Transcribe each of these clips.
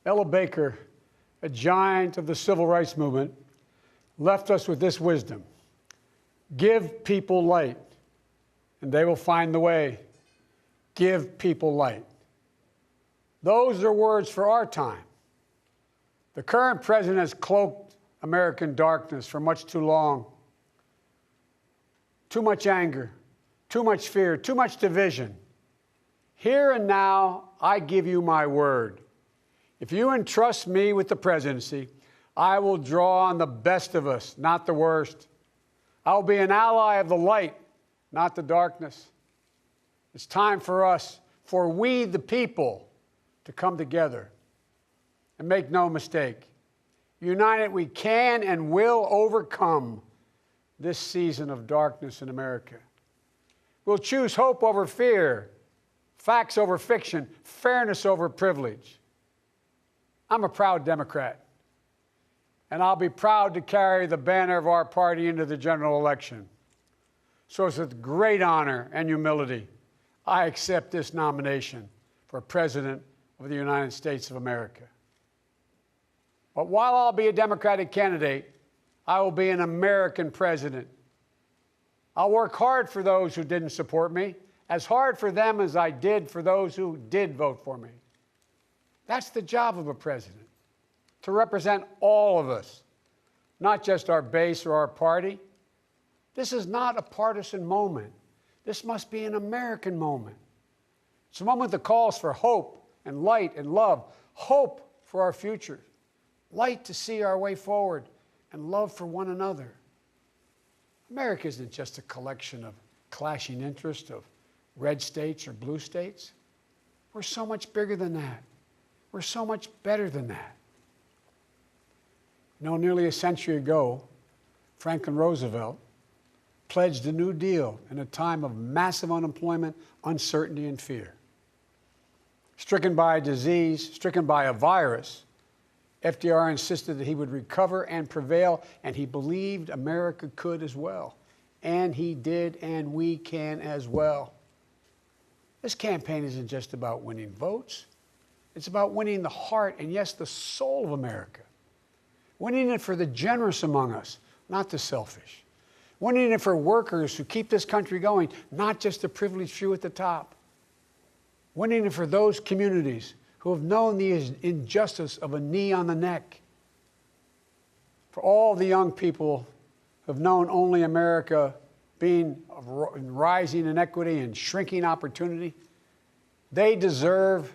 Ella Baker, a giant of the civil rights movement, left us with this wisdom: give people light, and they will find the way. Give people light. Those are words for our time. The current president has cloaked American darkness for much too long. Too much anger, too much fear, too much division. Here and now, I give you my word. If you entrust me with the presidency, I will draw on the best of us, not the worst. I will be an ally of the light, not the darkness. It's time for us, for we the people, to come together. And make no mistake, united we can and will overcome this season of darkness in America. We'll choose hope over fear, facts over fiction, fairness over privilege. I'm a proud Democrat, and I'll be proud to carry the banner of our party into the general election. So it's with great honor and humility I accept this nomination for President of the United States of America. But while I'll be a Democratic candidate, I will be an American president. I'll work hard for those who didn't support me, as hard for them as I did for those who did vote for me. That's the job of a president, to represent all of us, not just our base or our party. This is not a partisan moment. This must be an American moment. It's a moment that calls for hope and light and love, hope for our future, light to see our way forward, and love for one another. America isn't just a collection of clashing interests of red states or blue states. We're so much bigger than that. We're so much better than that. You know, nearly a century ago, Franklin Roosevelt pledged a New Deal in a time of massive unemployment, uncertainty, and fear. Stricken by a disease, stricken by a virus, FDR insisted that he would recover and prevail, and he believed America could as well. And he did, and we can as well. This campaign isn't just about winning votes. It's about winning the heart and, yes, the soul of America. Winning it for the generous among us, not the selfish. Winning it for workers who keep this country going, not just the privileged few at the top. Winning it for those communities who have known the injustice of a knee on the neck. For all the young people who have known only America being rising inequity and shrinking opportunity, they deserve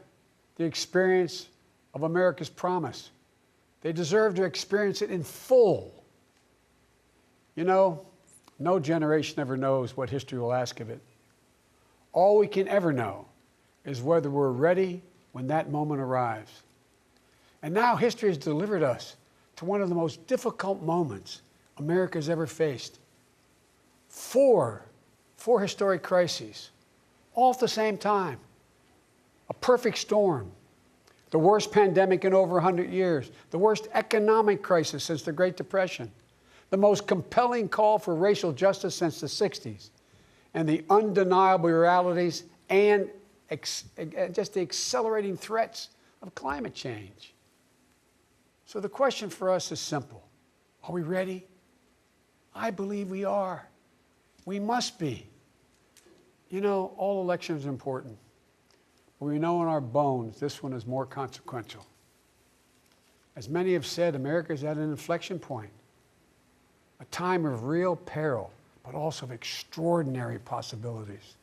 the experience of America's promise. They deserve to experience it in full. You know, no generation ever knows what history will ask of it. All we can ever know is whether we're ready when that moment arrives. And now history has delivered us to one of the most difficult moments America's ever faced. Four historic crises, all at the same time. A perfect storm. The worst pandemic in over 100 years. The worst economic crisis since the Great Depression. The most compelling call for racial justice since the 60s. And the undeniable realities and just the accelerating threats of climate change. So the question for us is simple. Are we ready? I believe we are. We must be. You know, all elections are important. But we know in our bones this one is more consequential. As many have said, America is at an inflection point. A time of real peril, but also of extraordinary possibilities.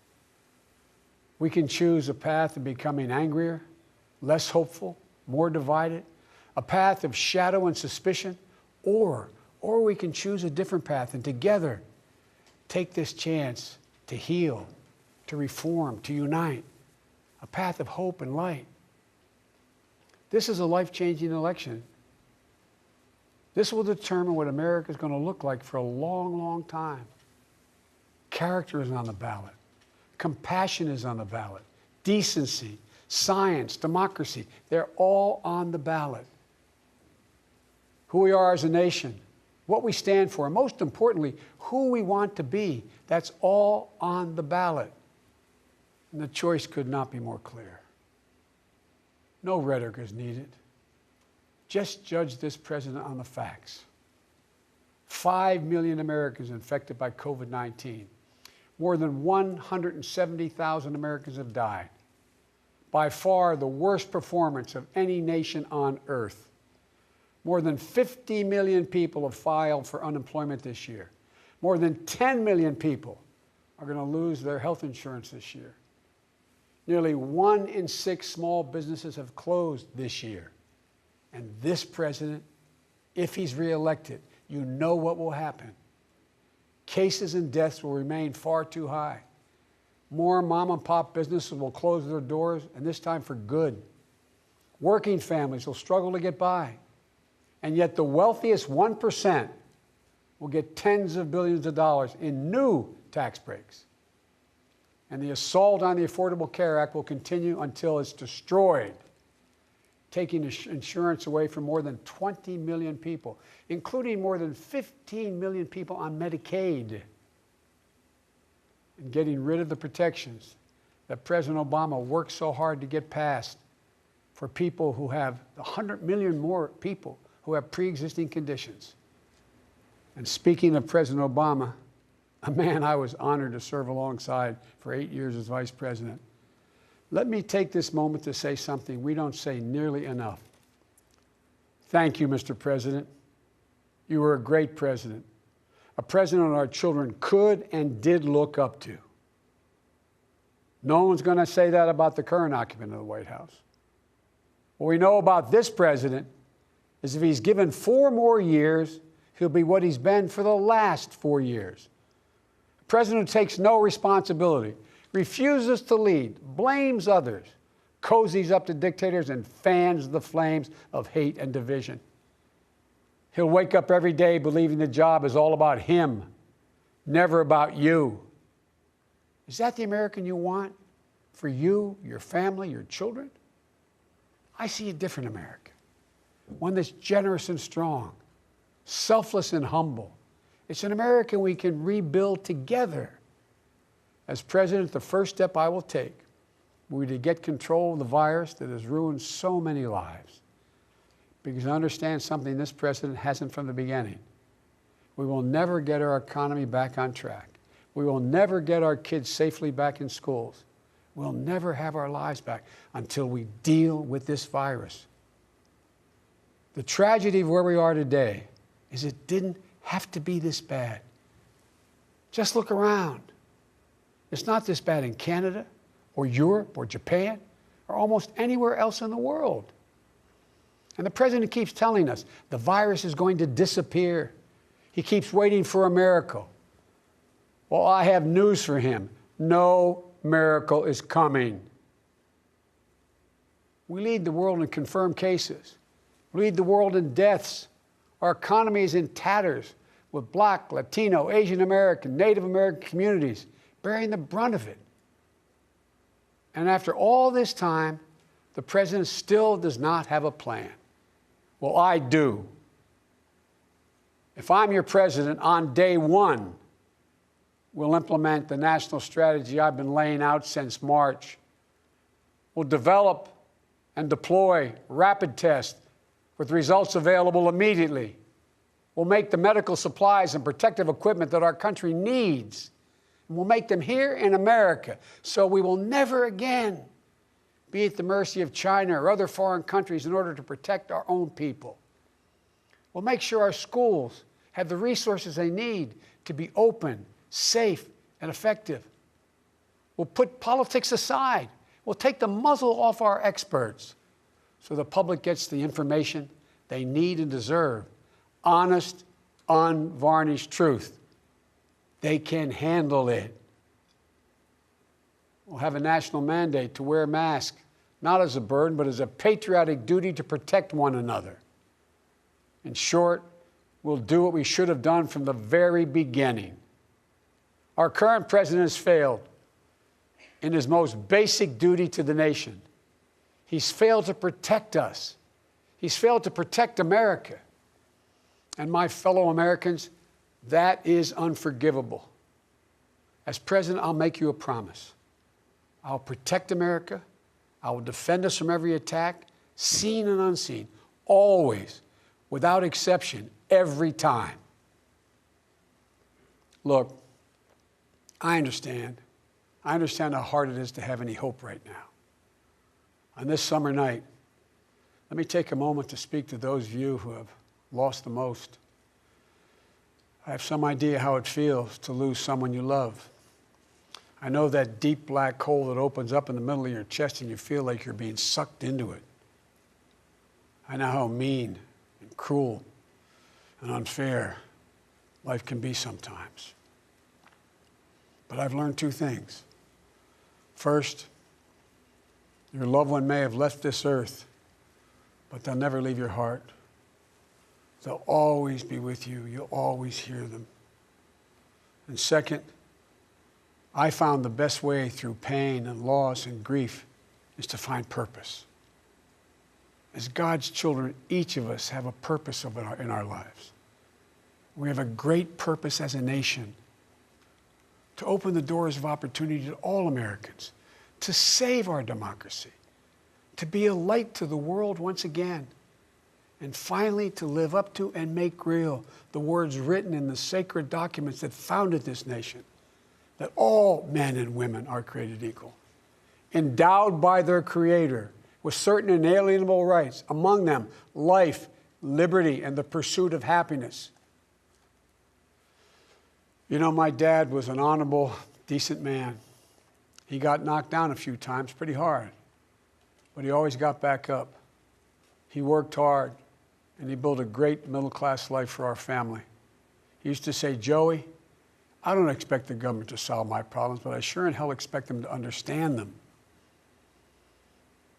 We can choose a path of becoming angrier, less hopeful, more divided, a path of shadow and suspicion, or we can choose a different path and together take this chance to heal, to reform, to unite, a path of hope and light. This is a life-changing election. This will determine what America is going to look like for a long, long time. Character is on the ballot. Compassion is on the ballot. Decency, science, democracy, they're all on the ballot. Who we are as a nation, what we stand for, and most importantly, who we want to be, that's all on the ballot. And the choice could not be more clear. No rhetoric is needed. Just judge this president on the facts. 5 million Americans infected by COVID-19. More than 170,000 Americans have died. By far the worst performance of any nation on earth. More than 50 million people have filed for unemployment this year. More than 10 million people are going to lose their health insurance this year. Nearly 1 in 6 small businesses have closed this year. And this president, if he's reelected, you know what will happen. Cases and deaths will remain far too high. More mom and pop businesses will close their doors, and this time for good. Working families will struggle to get by. And yet the wealthiest 1% will get tens of billions of dollars in new tax breaks. And the assault on the Affordable Care Act will continue until it's destroyed, taking insurance away from more than 20 million people, including more than 15 million people on Medicaid, and getting rid of the protections that President Obama worked so hard to get passed for people who have 100 million more people who have pre-existing conditions. And speaking of President Obama, a man I was honored to serve alongside for 8 years as vice president, let me take this moment to say something we don't say nearly enough. Thank you, Mr. President. You were a great president, a president our children could and did look up to. No one's going to say that about the current occupant of the White House. What we know about this president is if he's given 4 more years, he'll be what he's been for the last 4 years. A president who takes no responsibility, refuses to lead, blames others, cozies up to dictators, and fans the flames of hate and division. He'll wake up every day believing the job is all about him, never about you. Is that the American you want for you, your family, your children? I see a different America, one that's generous and strong, selfless and humble. It's an America we can rebuild together. As president, the first step I will take will be to get control of the virus that has ruined so many lives. Because I understand something this president hasn't from the beginning. We will never get our economy back on track. We will never get our kids safely back in schools. We'll never have our lives back until we deal with this virus. The tragedy of where we are today is it didn't have to be this bad. Just look around. It's not this bad in Canada or Europe or Japan or almost anywhere else in the world. And the president keeps telling us the virus is going to disappear. He keeps waiting for a miracle. Well, I have news for him. No miracle is coming. We lead the world in confirmed cases. We lead the world in deaths. Our economy is in tatters with Black, Latino, Asian American, Native American communities bearing the brunt of it. And after all this time, the president still does not have a plan. Well, I do. If I'm your president, on day one, we'll implement the national strategy I've been laying out since March. We'll develop and deploy rapid tests with results available immediately. We'll make the medical supplies and protective equipment that our country needs. And we'll make them here in America, so we will never again be at the mercy of China or other foreign countries in order to protect our own people. We'll make sure our schools have the resources they need to be open, safe, and effective. We'll put politics aside. We'll take the muzzle off our experts so the public gets the information they need and deserve. Honest, unvarnished truth. They can handle it. We'll have a national mandate to wear masks, not as a burden, but as a patriotic duty to protect one another. In short, we'll do what we should have done from the very beginning. Our current president has failed in his most basic duty to the nation. He's failed to protect us. He's failed to protect America. And my fellow Americans, that is unforgivable. As president, I'll make you a promise. I'll protect America. I will defend us from every attack, seen and unseen, always, without exception, every time. Look, I understand. I understand how hard it is to have any hope right now. On this summer night, let me take a moment to speak to those of you who have lost the most. I have some idea how it feels to lose someone you love. I know that deep black hole that opens up in the middle of your chest and you feel like you're being sucked into it. I know how mean and cruel and unfair life can be sometimes. But I've learned two things. First, your loved one may have left this earth, but they'll never leave your heart. They'll always be with you. You'll always hear them. And second, I found the best way through pain and loss and grief is to find purpose. As God's children, each of us have a purpose in our lives. We have a great purpose as a nation to open the doors of opportunity to all Americans, to save our democracy, to be a light to the world once again, and finally to live up to and make real the words written in the sacred documents that founded this nation, that all men and women are created equal, endowed by their Creator with certain inalienable rights, among them life, liberty, and the pursuit of happiness. You know, my dad was an honorable, decent man. He got knocked down a few times pretty hard, but he always got back up. He worked hard, and he built a great middle-class life for our family. He used to say, Joey, I don't expect the government to solve my problems, but I sure in hell expect them to understand them.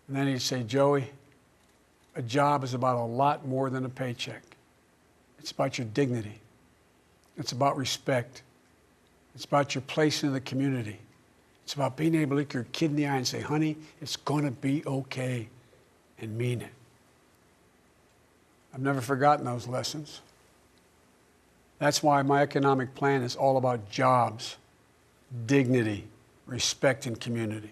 And then he'd say, Joey, a job is about a lot more than a paycheck. It's about your dignity. It's about respect. It's about your place in the community. It's about being able to look your kid in the eye and say, honey, it's going to be okay, and mean it. I've never forgotten those lessons. That's why my economic plan is all about jobs, dignity, respect, and community.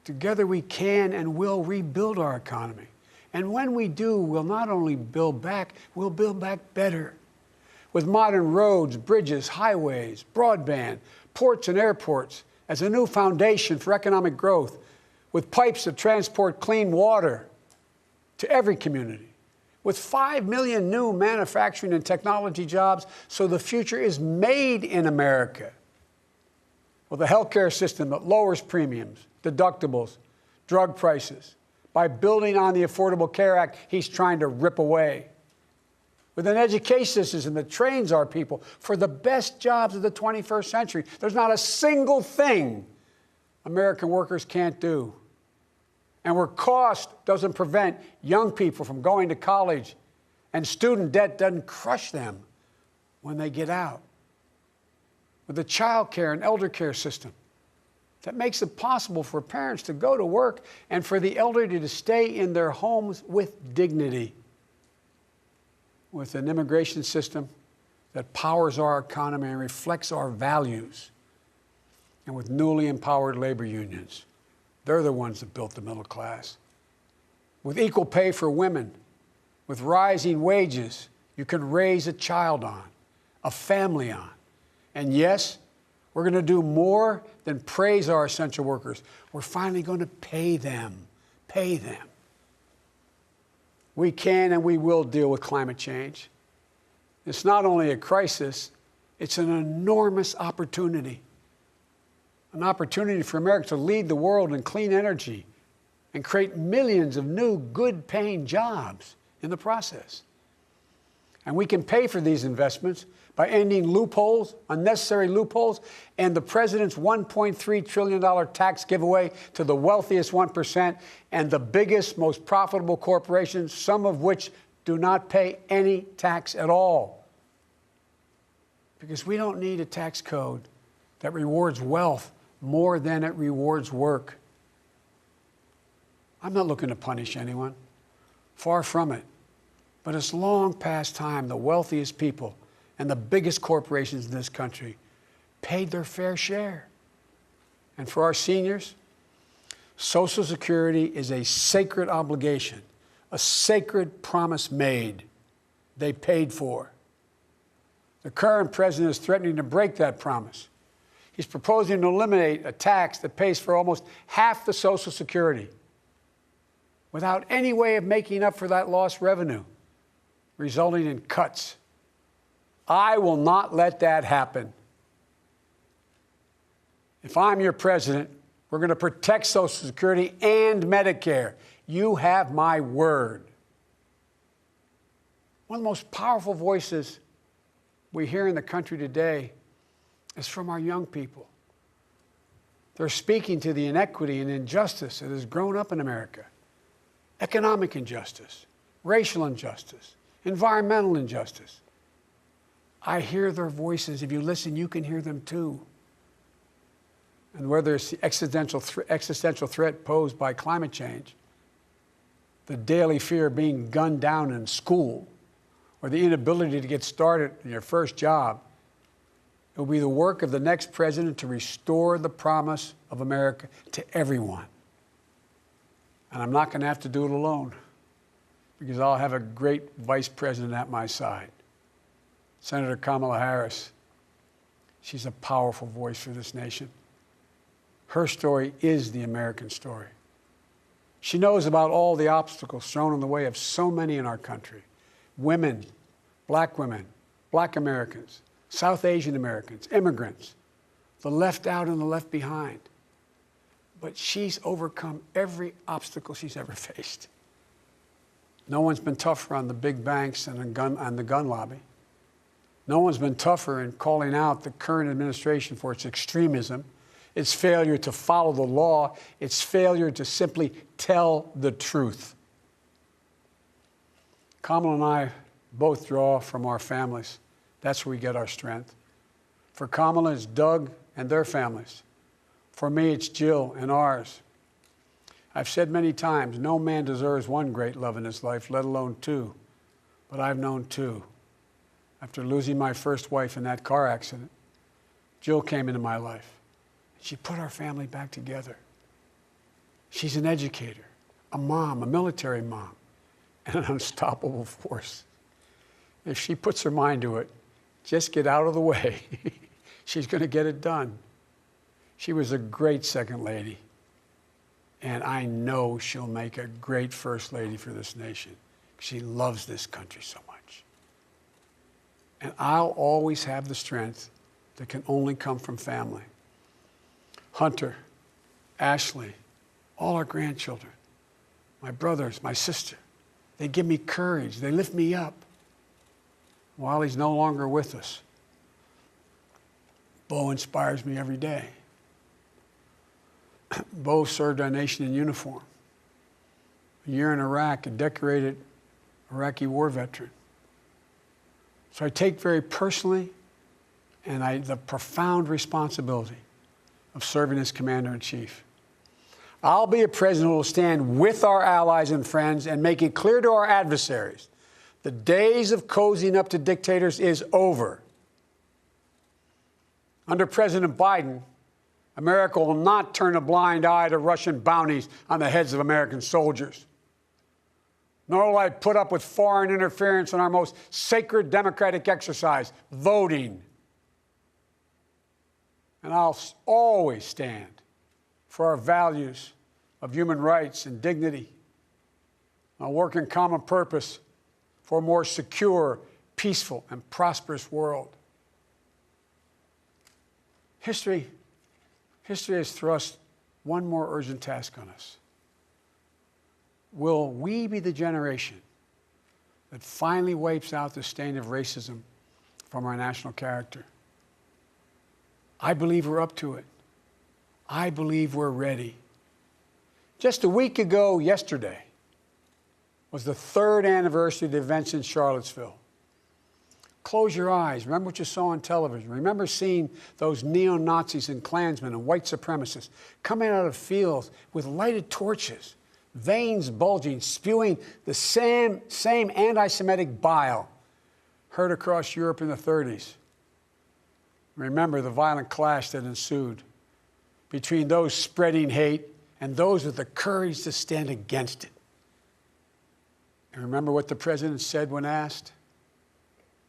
Together we can and will rebuild our economy. And when we do, we'll not only build back, we'll build back better. With modern roads, bridges, highways, broadband, ports and airports as a new foundation for economic growth, with pipes that transport clean water to every community, with 5 million new manufacturing and technology jobs, so the future is made in America. With a healthcare system that lowers premiums, deductibles, drug prices, by building on the Affordable Care Act he's trying to rip away. With an education system that trains our people for the best jobs of the 21st century. There's not a single thing American workers can't do. And where cost doesn't prevent young people from going to college and student debt doesn't crush them when they get out. With a child care and elder care system that makes it possible for parents to go to work and for the elderly to stay in their homes with dignity. With an immigration system that powers our economy and reflects our values. And with newly empowered labor unions. They're the ones that built the middle class. With equal pay for women, with rising wages, you can raise a child on, a family on. And yes, we're going to do more than praise our essential workers. We're finally going to pay them. Pay them. We can and we will deal with climate change. It's not only a crisis, it's an enormous opportunity. An opportunity for America to lead the world in clean energy and create millions of new, good-paying jobs in the process. And we can pay for these investments by ending loopholes, unnecessary loopholes, and the president's $1.3 trillion tax giveaway to the wealthiest 1% and the biggest, most profitable corporations, some of which do not pay any tax at all. Because we don't need a tax code that rewards wealth more than it rewards work. I'm not looking to punish anyone. Far from it. But it's long past time the wealthiest people and the biggest corporations in this country paid their fair share. And for our seniors, Social Security is a sacred obligation, a sacred promise made, they paid for. The current president is threatening to break that promise. He's proposing to eliminate a tax that pays for almost half the Social Security without any way of making up for that lost revenue, resulting in cuts. I will not let that happen. If I'm your president, we're going to protect Social Security and Medicare. You have my word. One of the most powerful voices we hear in the country today is from our young people. They're speaking to the inequity and injustice that has grown up in America. Economic injustice, racial injustice, environmental injustice. I hear their voices. If you listen, you can hear them too. And whether it's the existential threat posed by climate change, the daily fear of being gunned down in school, or the inability to get started in your first job, it will be the work of the next president to restore the promise of America to everyone. And I'm not going to have to do it alone, because I'll have a great vice president at my side, Senator Kamala Harris. She's a powerful voice for this nation. Her story is the American story. She knows about all the obstacles thrown in the way of so many in our country: women, black Americans, South Asian Americans, immigrants, the left out and the left behind. But she's overcome every obstacle she's ever faced. No one's been tougher on the big banks and the gun lobby. No one's been tougher in calling out the current administration for its extremism, its failure to follow the law, its failure to simply tell the truth. Kamala and I both draw from our families. That's where we get our strength. For Kamala, it's Doug and their families. For me, it's Jill and ours. I've said many times, no man deserves one great love in his life, let alone two. But I've known two. After losing my first wife in that car accident, Jill came into my life. She put our family back together. She's an educator, a mom, a military mom, and an unstoppable force. If she puts her mind to it, just get out of the way. She's going to get it done. She was a great second lady, and I know she'll make a great first lady for this nation. She loves this country so much. And I'll always have the strength that can only come from family. Hunter, Ashley, all our grandchildren, my brothers, my sister, they give me courage. They lift me up. While he's no longer with us, Bo inspires me every day. Bo served our nation in uniform. A year in Iraq, a decorated Iraqi war veteran. So I take very personally the profound responsibility of serving as Commander-in-Chief. I'll be a president who will stand with our allies and friends and make it clear to our adversaries the days of cozying up to dictators is over. Under President Biden, America will not turn a blind eye to Russian bounties on the heads of American soldiers. Nor will I put up with foreign interference in our most sacred democratic exercise, voting. And I'll always stand for our values of human rights and dignity. I'll work in common purpose for a more secure, peaceful, and prosperous world. History has thrust one more urgent task on us. Will we be the generation that finally wipes out the stain of racism from our national character? I believe we're up to it. I believe we're ready. Just a week ago yesterday was the third anniversary of the events in Charlottesville. Close your eyes. Remember what you saw on television. Remember seeing those neo-Nazis and Klansmen and white supremacists coming out of fields with lighted torches, veins bulging, spewing the same anti-Semitic bile heard across Europe in the 30s. Remember the violent clash that ensued between those spreading hate and those with the courage to stand against it. And remember what the president said when asked?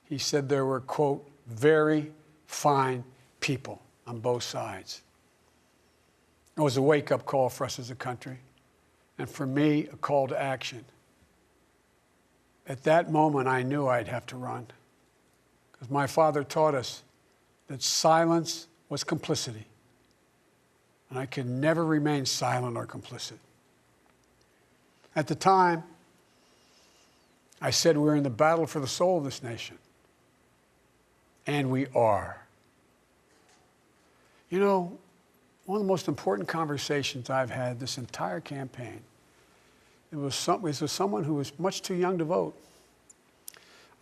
He said there were, quote, very fine people on both sides. It was a wake-up call for us as a country, and for me, a call to action. At that moment, I knew I'd have to run, because my father taught us that silence was complicity, and I could never remain silent or complicit. At the time, I said we were in the battle for the soul of this nation, and we are. You know, one of the most important conversations I've had this entire campaign, it was with someone who was much too young to vote.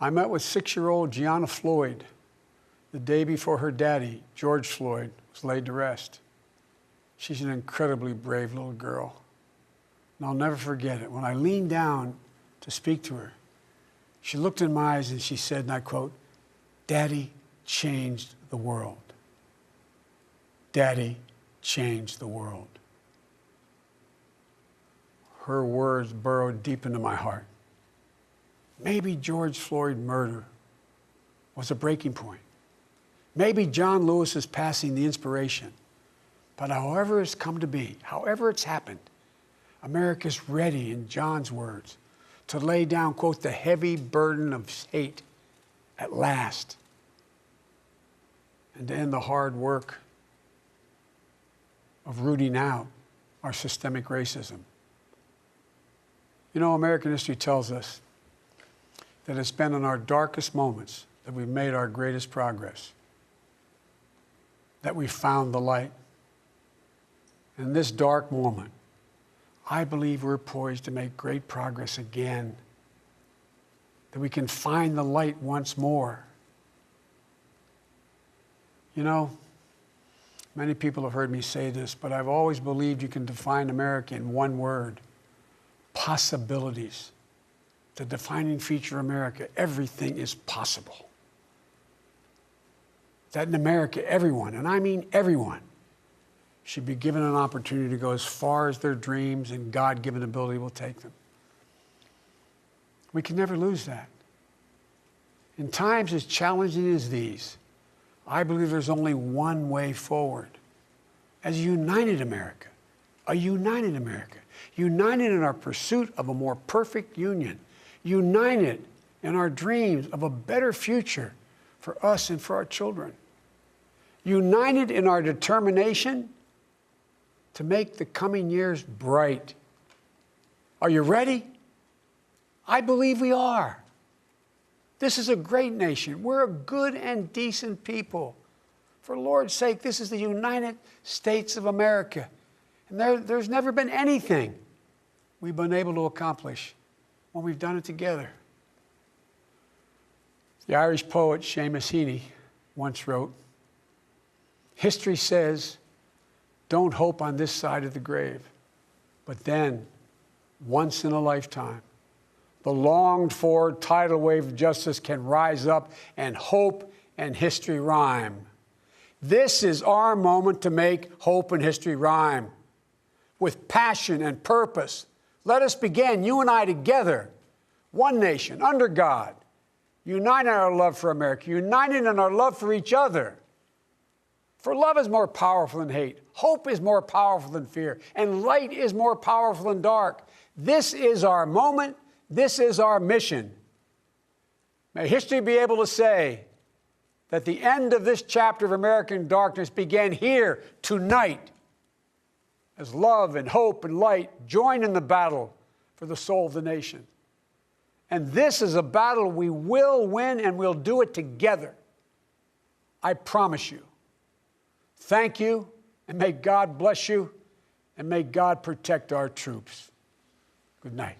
I met with 6-year-old Gianna Floyd the day before her daddy, George Floyd, was laid to rest. She's an incredibly brave little girl. And I'll never forget it. When I leaned down to speak to her, she looked in my eyes and she said, and I quote, "Daddy changed the world. Daddy changed the world." Her words burrowed deep into my heart. Maybe George Floyd's murder was a breaking point. Maybe John Lewis's passing the inspiration. But however it's come to be, however it's happened, America's ready, in John's words, to lay down, quote, the heavy burden of hate at last, and to end the hard work of rooting out our systemic racism. You know, American history tells us that it's been in our darkest moments that we've made our greatest progress, that we found the light. In this dark moment, I believe we're poised to make great progress again, that we can find the light once more. You know, many people have heard me say this, but I've always believed you can define America in one word: possibilities. The defining feature of America: everything is possible. That in America, everyone, and I mean everyone, should be given an opportunity to go as far as their dreams and God-given ability will take them. We can never lose that. In times as challenging as these, I believe there's only one way forward. As a united America, united in our pursuit of a more perfect union, united in our dreams of a better future for us and for our children, united in our determination to make the coming years bright. Are you ready? I believe we are. This is a great nation. We're a good and decent people. For Lord's sake, this is the United States of America. And there's never been anything we've been able to accomplish when we've done it together. The Irish poet Seamus Heaney once wrote, "History says, don't hope on this side of the grave, but then, once in a lifetime, the longed-for tidal wave of justice can rise up and hope and history rhyme." This is our moment to make hope and history rhyme. With passion and purpose, let us begin, you and I together, one nation, under God, united in our love for America, united in our love for each other. For love is more powerful than hate. Hope is more powerful than fear. And light is more powerful than dark. This is our moment. This is our mission. May history be able to say that the end of this chapter of American darkness began here tonight, as love and hope and light join in the battle for the soul of the nation. And this is a battle we will win, and we'll do it together. I promise you. Thank you, and may God bless you, and may God protect our troops. Good night.